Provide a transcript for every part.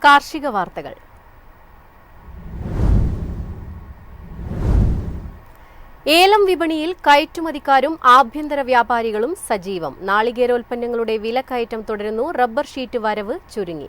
കാർഷിക വാർത്തകൾ. ഏലം വിപണിയിൽ കയറ്റുമതിക്കാരും ആഭ്യന്തര വ്യാപാരികളും സജീവം. നാളികേരോൽപ്പന്നങ്ങളുടെ വിലക്കയറ്റം തുടരുന്നു. റബ്ബർ ഷീറ്റ് വരവ് ചുരുങ്ങി.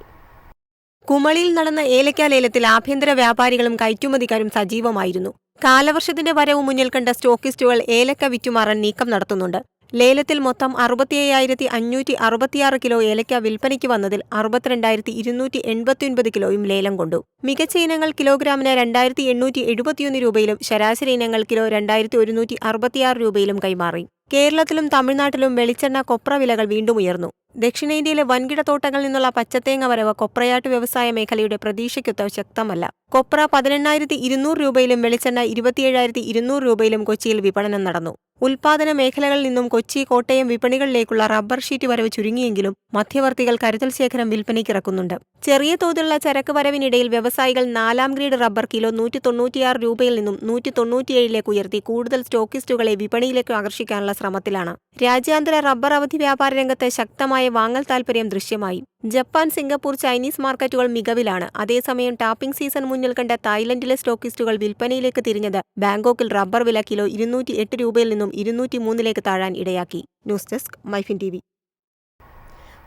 കുമളിയിൽ നടന്ന ഏലക്ക ലേലത്തിൽ ആഭ്യന്തര വ്യാപാരികളും കയറ്റുമതിക്കാരും സജീവമായിരുന്നു. കാലവർഷത്തിന്റെ വരവ് മുന്നിൽ കണ്ട സ്റ്റോക്കിസ്റ്റുകൾ ഏലക്ക വിറ്റുമാറാൻ നീക്കം നടത്തുന്നുണ്ട്. ലേലത്തിൽ മൊത്തം 67,566 കിലോ ഏലക്ക വിൽപ്പനയ്ക്ക് വന്നതിൽ 62,289 കിലോയും ലേലം കൊണ്ടു. മികച്ച ഇനങ്ങൾ കിലോഗ്രാമിന് 2,871 രൂപയിലും ശരാശരി ഇനങ്ങൾ കിലോ 2,166 രൂപയിലും കൈമാറി. കേരളത്തിലും തമിഴ്നാട്ടിലും വെളിച്ചെണ്ണ, കൊപ്ര വിലകൾ വീണ്ടും ഉയർന്നു. ദക്ഷിണേന്ത്യയിലെ വൻകിട തോട്ടങ്ങളിൽ നിന്നുള്ള പച്ചത്തേങ്ങ വരവ് കൊപ്രയാട്ട് വ്യവസായ മേഖലയുടെ പ്രതീക്ഷയ്ക്കൊത്ത ശക്തമല്ല. കൊപ്ര 18,200 രൂപയിലും വെളിച്ചെണ്ണ 27,200 രൂപയിലും കൊച്ചിയിൽ വിപണനം നടന്നു. ഉൽപാദന മേഖലകളിൽ നിന്നും കൊച്ചി, കോട്ടയം വിപണികളിലേക്കുള്ള റബ്ബർ ഷീറ്റ് വരവ് ചുരുങ്ങിയെങ്കിലും മധ്യവർത്തികൾ കരുതൽ ശേഖരം വിൽപ്പനയ്ക്കിറക്കുന്നുണ്ട്. ചെറിയ തോതിലുള്ള ചരക്ക് വരവിനിടയിൽ വ്യവസായികൾ 4ാം ഗ്രേഡ് റബ്ബർ കിലോ 196 രൂപയിൽ നിന്നും 197ലേക്ക് ഉയർത്തി കൂടുതൽ സ്റ്റോക്കിസ്റ്റുകളെ വിപണിയിലേക്ക് ആകർഷിക്കാനുള്ള ശ്രമത്തിലാണ്. രാജ്യാന്തര റബ്ബർ അവധി വ്യാപാര രംഗത്ത് ശക്തമായ വാങ്ങൽ താൽപര്യം ദൃശ്യമായി. ജപ്പാൻ, സിംഗപ്പൂർ, ചൈനീസ് മാർക്കറ്റുകൾ മികവിലാണ്. അതേസമയം ടാപ്പിംഗ് സീസൺ മുന്നിൽ കണ്ട തായ്ലൻഡിലെ സ്റ്റോക്കിസ്റ്റുകൾ വിൽപ്പനയിലേക്ക് തിരിഞ്ഞത് ബാങ്കോക്കിൽ റബ്ബർ വില കിലോ 208 രൂപയിൽ നിന്നും 203ലേക്ക് താഴാൻ ഇടയാക്കി. News desk Myfin TV.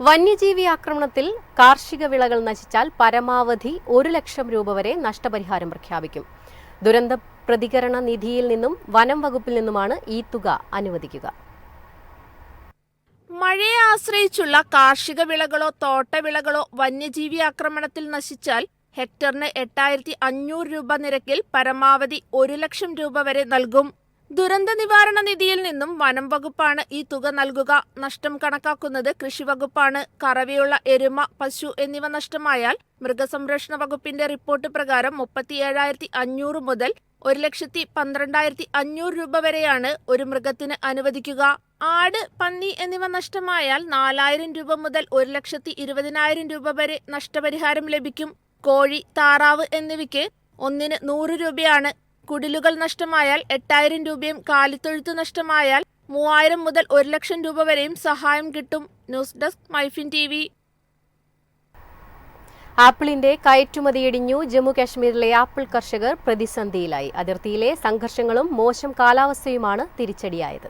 വന്യജീവി ആക്രമണത്തിൽ കാർഷിക വിളകൾ നശിച്ചാൽ പരമാവധി 1 ലക്ഷം രൂപ വരെ നഷ്ടപരിഹാരം പ്രഖ്യാപിക്കും. ദുരന്ത പ്രതികരണ നിധിയിൽ നിന്നും വനം വകുപ്പിൽ നിന്നുമാണ് ഈ തുക അനുവദിക്കുക. മഴയെ ആശ്രയിച്ചുള്ള കാർഷിക വിളകളോ തോട്ടവിളകളോ വന്യജീവി ആക്രമണത്തിൽ നശിച്ചാൽ ഹെക്ടറിന് 8,500 രൂപ നിരക്കിൽ പരമാവധി 1 ലക്ഷം രൂപ വരെ നൽകും. ദുരന്ത നിവാരണ നിധിയിൽ നിന്നും വനം വകുപ്പാണ് ഈ തുക നൽകുക. നഷ്ടം കണക്കാക്കുന്നത് കൃഷിവകുപ്പാണ്. കറവയുള്ള എരുമ, പശു എന്നിവ നഷ്ടമായാൽ മൃഗസംരക്ഷണ വകുപ്പിന്റെ റിപ്പോർട്ട് പ്രകാരം 37,500 മുതൽ 1,12,500 രൂപ വരെയാണ് ഒരു മൃഗത്തിന് അനുവദിക്കുക. ആട്, പന്നി എന്നിവ നഷ്ടമായാൽ 4,000 രൂപ മുതൽ 1,20,000 രൂപ വരെ നഷ്ടപരിഹാരം ലഭിക്കും. കോഴി, താറാവ് എന്നിവയ്ക്ക് ഒന്നിന് 100 രൂപയാണ്. കുടിലുകൾ നഷ്ടമായാൽ 8,000 രൂപയും കാലിത്തൊഴുത്ത് നഷ്ടമായാൽ 3,000 മുതൽ 1 ലക്ഷം രൂപ വരെയും സഹായം കിട്ടും. News desk Myfin TV. ആപ്പിളിന്റെ കയറ്റുമതി ഇടിഞ്ഞു. ജമ്മു കാശ്മീരിലെ ആപ്പിൾ കർഷകർ പ്രതിസന്ധിയിലായി. അതിർത്തിയിലെ സംഘർഷങ്ങളും മോശം കാലാവസ്ഥയുമാണ് തിരിച്ചടിയായത്.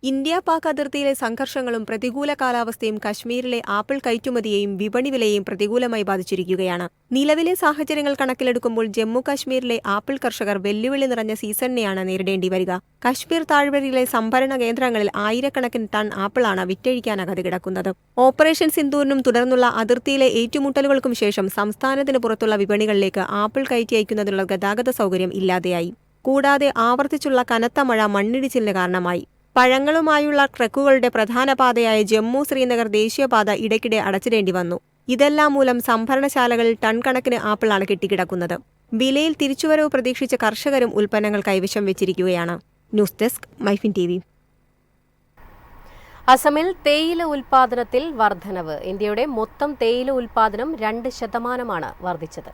ഇന്ത്യ പാക് അതിർത്തിയിലെ സംഘർഷങ്ങളും പ്രതികൂല കാലാവസ്ഥയും കശ്മീരിലെ ആപ്പിൾ കയറ്റുമതിയെയും വിപണി വിലയെയും പ്രതികൂലമായി ബാധിച്ചിരിക്കുകയാണ്. നിലവിലെ സാഹചര്യങ്ങൾ കണക്കിലെടുക്കുമ്പോൾ ജമ്മു കാശ്മീരിലെ ആപ്പിൾ കർഷകർ വെല്ലുവിളി നിറഞ്ഞ സീസണിനെയാണ് നേരിടേണ്ടി വരിക. കശ്മീർ താഴ്വരയിലെ സംഭരണ കേന്ദ്രങ്ങളിൽ ആയിരക്കണക്കിന് ടൺ ആപ്പിളാണ് വിറ്റഴിക്കാനാകാതെ കിടക്കുന്നത്. ഓപ്പറേഷൻ സിന്ദൂറിനും തുടർന്നുള്ള അതിർത്തിയിലെ ഏറ്റുമുട്ടലുകൾക്കും ശേഷം സംസ്ഥാനത്തിന് പുറത്തുള്ള വിപണികളിലേക്ക് ആപ്പിൾ കയറ്റി അയക്കുന്നതിനുള്ള ഗതാഗത സൗകര്യം ഇല്ലാതെയായി. കൂടാതെ ആവർത്തിച്ചുള്ള കനത്ത മഴ മണ്ണിടിച്ചിലിന് കാരണമായി. പഴങ്ങളുമായുള്ള ട്രക്കുകളുടെ പ്രധാന പാതയായ ജമ്മു ശ്രീനഗർ ദേശീയപാത ഇടയ്ക്കിടെ അടച്ചിടേണ്ടി വന്നു. ഇതെല്ലാം മൂലം സംഭരണശാലകളിൽ ടൺ കണക്കിന് ആപ്പിളാണ് കെട്ടിക്കിടക്കുന്നത്. വിലയിൽ തിരിച്ചുവരവ് പ്രതീക്ഷിച്ച കർഷകരും ഉൽപ്പന്നങ്ങൾ കൈവശം വെച്ചിരിക്കുകയാണ്. News desk Myfin TV. അസമിൽ തേയില ഉൽപാദനത്തിൽ വർധനവ്. ഇന്ത്യയുടെ മൊത്തം തേയില ഉൽപാദനം 2% വർദ്ധിച്ചത്.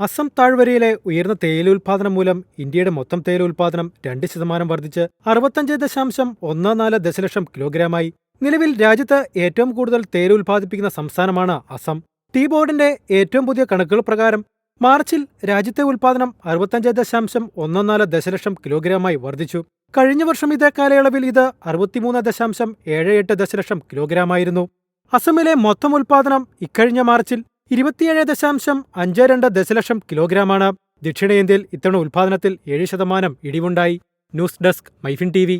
അസം താഴ്വരയിലെ ഉയർന്ന തേയില ഉൽപാദനം മൂലം ഇന്ത്യയുടെ മൊത്തം തേയില ഉൽപാദനം 2% വർദ്ധിച്ച് 65.14 ദശലക്ഷം കിലോഗ്രാമായി. നിലവിൽ രാജ്യത്ത് ഏറ്റവും കൂടുതൽ തേയില ഉൽപ്പാദിപ്പിക്കുന്ന സംസ്ഥാനമാണ് അസം. ടീ ബോർഡിന്റെ ഏറ്റവും പുതിയ കണക്കുകൾ പ്രകാരം മാർച്ചിൽ രാജ്യത്തെ ഉൽപാദനം 65.14 ദശലക്ഷം കിലോഗ്രാമായി വർദ്ധിച്ചു. കഴിഞ്ഞ വർഷം ഇതേ കാലയളവിൽ ഇത് 63.78 ദശലക്ഷം കിലോഗ്രാമായിരുന്നു. അസമിലെ മൊത്തം ഉൽപാദനം ഇക്കഴിഞ്ഞ മാർച്ചിൽ 27.52 ദശലക്ഷം കിലോഗ്രാമാണ്. ദക്ഷിണേന്ത്യയിൽ ഇത്തവണ ഉൽപാദനത്തിൽ 7% ഇടിവുണ്ടായി. News desk Myfin TV.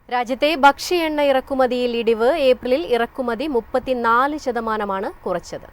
രാജ്യത്തെ ഭക്ഷ്യ എണ്ണ ഇറക്കുമതിയിൽ ഇടിവ്. ഏപ്രിലിൽ ഇറക്കുമതി 34% കുറച്ചത്.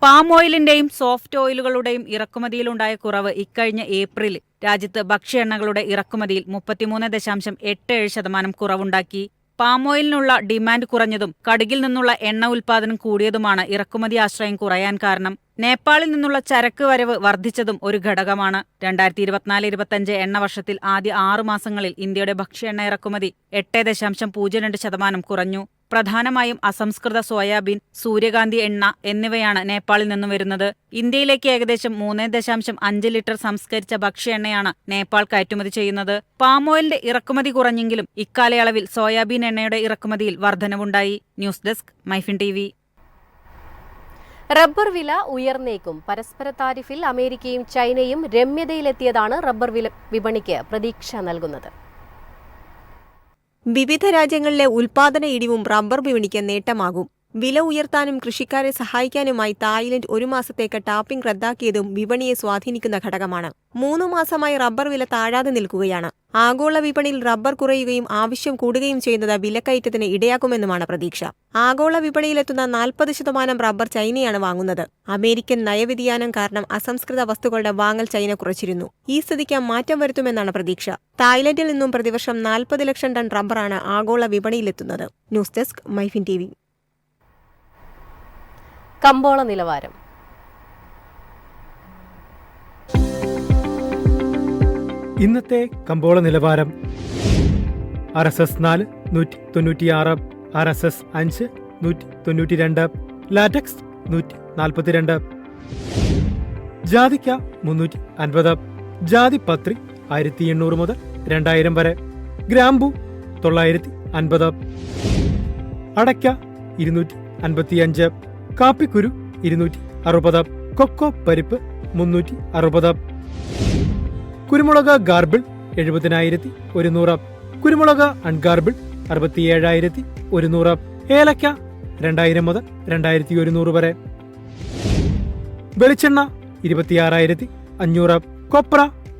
പാം ഓയിലിന്റെയും സോഫ്റ്റ് ഓയിലുകളുടെയും ഇറക്കുമതിയിലുണ്ടായ കുറവ് ഇക്കഴിഞ്ഞ ഏപ്രിലിൽ രാജ്യത്ത് ഭക്ഷ്യ എണ്ണകളുടെ ഇറക്കുമതിയിൽ 33.87% കുറവുണ്ടാക്കി. പാം ഓയിലിനുള്ള ഡിമാൻഡ് കുറഞ്ഞതും കടുകിൽ നിന്നുള്ള എണ്ണ ഉൽപാദനം കൂടിയതുമാണ് ഇറക്കുമതി ആശ്രയം കുറയാൻ കാരണം. നേപ്പാളിൽ നിന്നുള്ള ചരക്ക് വരവ് വർദ്ധിച്ചതും ഒരു ഘടകമാണ്. 2024-25 എണ്ണ വർഷത്തിൽ ആദ്യ 6 മാസങ്ങളിൽ ഇന്ത്യയുടെ ഭക്ഷ്യ എണ്ണ ഇറക്കുമതി 8.02% കുറഞ്ഞു. പ്രധാനമായും അസംസ്കൃത സോയാബീൻ, സൂര്യകാന്തി എണ്ണ എന്നിവയാണ് നേപ്പാളിൽ നിന്നും വരുന്നത്. ഇന്ത്യയിലേക്ക് ഏകദേശം 3.5 ലിറ്റർ സംസ്കരിച്ച ഭക്ഷ്യ എണ്ണയാണ് നേപ്പാൾ കയറ്റുമതി ചെയ്യുന്നത്. പാമോയിലിന്റെ ഇറക്കുമതി കുറഞ്ഞെങ്കിലും ഇക്കാലയളവിൽ സോയാബീൻ എണ്ണയുടെ ഇറക്കുമതിയിൽ വർധനവുണ്ടായി. News desk Myfin TV. Rubber വില ഉയർന്നേക്കും. പരസ്പര താരിഫിൽ അമേരിക്കയും ചൈനയും രമ്യതയിലെത്തിയതാണ് റബ്ബർ വിപണിക്ക് പ്രതീക്ഷ നൽകുന്നത്. വിവിധ രാജ്യങ്ങളിലെ ഉൽപാദന ഇടിവും റബ്ബർ വിപണിക്ക് നേട്ടമാകും. വില ഉയർത്താനും കൃഷിക്കാരെ സഹായിക്കാനുമായി തായ്ലൻഡ് 1 മാസത്തേക്ക് ടാപ്പിംഗ് റദ്ദാക്കിയതും വിപണിയെ സ്വാധീനിക്കുന്ന ഘടകമാണ്. 3 മാസമായി റബ്ബർ വില താഴാതെ നിൽക്കുകയാണ്. ആഗോള വിപണിയിൽ റബ്ബർ കുറയുകയും ആവശ്യം കൂടുകയും ചെയ്യുന്നത് വിലക്കയറ്റത്തിന് ഇടയാക്കുമെന്നുമാണ് പ്രതീക്ഷ. ആഗോള വിപണിയിലെത്തുന്ന 40% റബ്ബർ ചൈനയാണ് വാങ്ങുന്നത്. അമേരിക്കൻ നയവ്യതിയാനം കാരണം അസംസ്കൃത വസ്തുക്കളുടെ വാങ്ങൽ ചൈന കുറച്ചിരുന്നു. ഈ സ്ഥിതിക്ക് മാറ്റം വരുത്തുമെന്നാണ് പ്രതീക്ഷ. തായ്ലൻഡിൽ നിന്നും പ്രതിവർഷം 40 ലക്ഷം ടൺ റബ്ബറാണ് ആഗോള വിപണിയിലെത്തുന്നത്. News desk Myfin TV. കമ്പോള നിലവാരം. ഇന്നത്തെ കമ്പോള നിലവാരം. RSS 4 196, RSS 5 192, ലാറ്റക്സ് 142, ജാതിക്ക 350, ജാതിപത്രി 1800 മുതൽ 2000 വരെ, ഗ്രാമ്പു 950, അടയ്ക്ക 255, കാപ്പിക്കുരു 260, കൊക്കോ പരിപ്പ് 360, കുരുമുളക് ഗാർബിൾ 70,100, കുരുമുളക് അൺഗാർബിൾ 67,100, ഏലക്ക 2000 മുതൽ 2100 വരെ, വെളിച്ചെണ്ണ 26,500, കൊപ്ര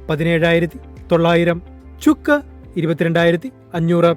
17,900, ചുക്ക് 22,500.